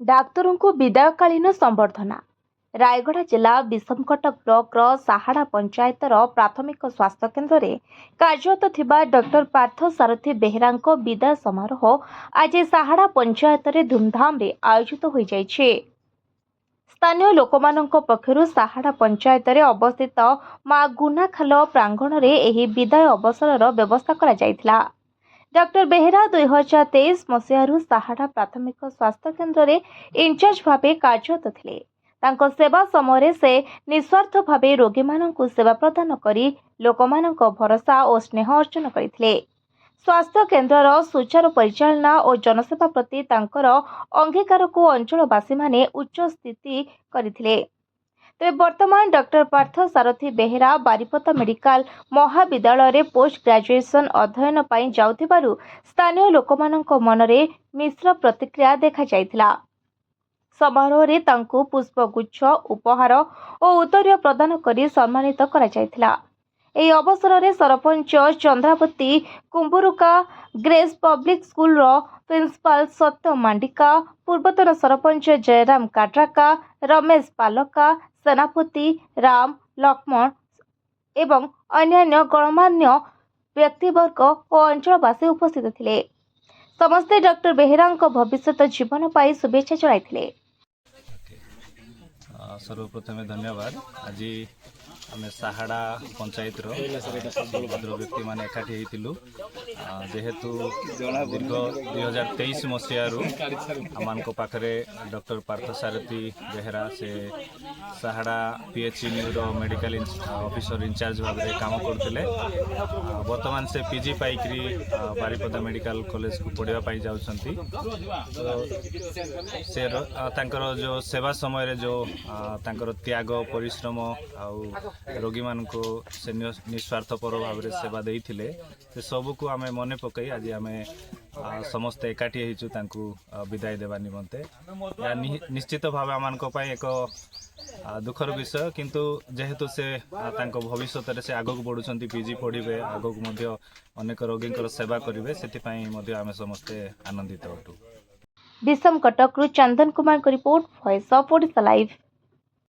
डाक्तरों को विदायकालीन संबर्धना। रायगढ़ जिला विषमकटक ब्लॉक साहाड़ा पंचायतर प्राथमिक स्वास्थ्य केन्द्र में कार्यरत थिबा डॉक्टर पार्थ सारथी बेहेरा विदाय समारोह आज साहाड़ा पंचायत में धूमधाम रे आयोजित हो जाइछे। स्थानीय लोकमानंक पक्षरु साहाड़ा पंचायत में अवस्थित मां गुनाखाल प्रांगण में एही विदाय अवसर व्यवस्था करा जायथिला। डॉक्टर बेहेरा 2023 मसीहारू साहाड़ा प्राथमिक स्वास्थ्य केन्द्र में इनचार्ज भावे कार्यरत थिले। तांको सेवा समय से निस्वार्थ भावे रोगी माननकु सेवा प्रदान करी लोकमानंक भरोसा और स्नेह अर्जन करथिले। स्वास्थ्य केन्द्रर सुचारू परिचालना और जनसेवा प्रति तांकर अंगीकार को अंचलवासी माने उच्च स्थिति करथिले। तेज वर्तमान डॉक्टर पार्थ सारथी बेहेरा बारिपदा मेडिकल महाविद्यालय पोस्ट ग्रेजुएशन अध्ययन पाई जाउथिबारु स्थानीय लोकमानंक मनरे मिश्र प्रतिक्रिया देखा जायथिला। समारोह रे तांकु पुष्पगुच्छ उपहार और उत्तरीय प्रदान करी सम्मानित करा जायथिला। एही अवसर रे सरपंच चंद्रावती कुंबुरुका ग्रेस पब्लिक स्कूल रो प्रिंसिपाल सत्य मांडिका, पूर्वतन सरपंच जयराम काट्राका, रमेश पालका, सेनापति राम लक्ष्मण एवं अन्यान्य गणमान्य व्यक्तिवर्ग और अंचलवासी उपस्थित थिले। समस्ते डॉक्टर बेहेरा भविष्यत जीवन पाई शुभेच्छा जणाइथिले। सर्वप्रथमे धन्यवाद। आज आम साहाड़ा पंचायत भद्र व्यक्ति मैंने एकाठी होइतिलु। जेहेतु दीर्घ 2023 मसीहारू आम पाखरे डॉक्टर पार्थ सारथी बेहेरा से Sahada PHC neuro medical officer incharge भाव में काम करते। वर्तमान से पीजी पाइकरी बारिपदा मेडिकल कॉलेज को पढ़ाई जाउछंती। तो से जो सेवा समय जो तांकर त्याग परिश्रम आउ रोगी मान को से निस्वार्थपर भाव में सेवा देइथिले से सबू को आमे मने पकई आज आमे समस्त एकाठी होइछु तांकु विदाय देवा निमंते। या निश्चित भाव आमान को पाई एक दुखर विषय, किंतु जेहेतु से तांको भविष्य रे से आगक बढ़ुछंती, पीजी पढ़िबे, आगक मध्य अनेक रोगी सेवा करिवे, सेति पई मध्य आमे समस्ते आनंदित होतु। विषमकटक चंदन कुमार को report, voice of Odisha live.